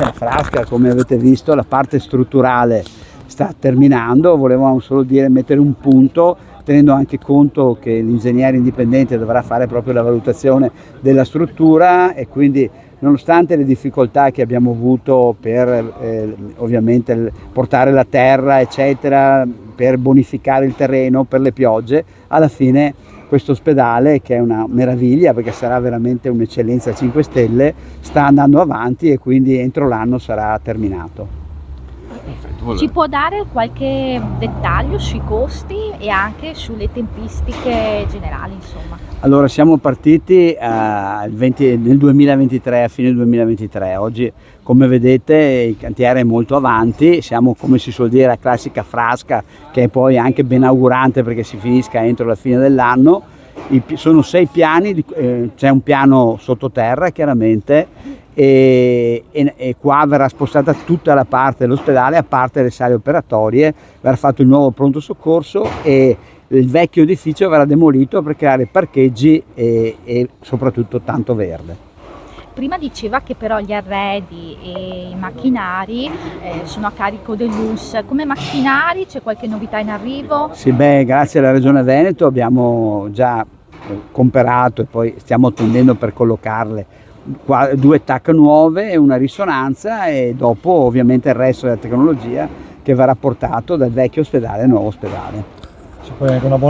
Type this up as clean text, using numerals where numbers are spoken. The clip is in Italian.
La frasca, come avete visto, la parte strutturale sta terminando, volevamo solo dire mettere un punto, tenendo anche conto che l'ingegnere indipendente dovrà fare proprio la valutazione della struttura e quindi nonostante le difficoltà che abbiamo avuto per ovviamente portare la terra eccetera, per bonificare il terreno, per le piogge, alla fine questo ospedale, che è una meraviglia perché sarà veramente un'eccellenza a 5 stelle, sta andando avanti e quindi entro l'anno sarà terminato. Ci può dare qualche dettaglio sui costi e anche sulle tempistiche generali, insomma? Allora siamo partiti nel 2023, a fine 2023. Oggi, come vedete, il cantiere è molto avanti, siamo, come si suol dire, a classica frasca, che è poi anche benaugurante perché si finisca entro la fine dell'anno. Sono 6 piani, c'è un piano sottoterra chiaramente e qua verrà spostata tutta la parte dell'ospedale, a parte le sale operatorie, verrà fatto il nuovo pronto soccorso e il vecchio edificio verrà demolito per creare parcheggi e soprattutto tanto verde. Prima diceva che però gli arredi e i macchinari sono a carico dell'UNS. Come macchinari c'è qualche novità in arrivo? Sì, beh, grazie alla Regione Veneto abbiamo già comperato e poi stiamo attendendo per collocarle 2 TAC nuove e una risonanza e dopo ovviamente il resto della tecnologia che verrà portato dal vecchio ospedale al nuovo ospedale. Ci puoi anche una buona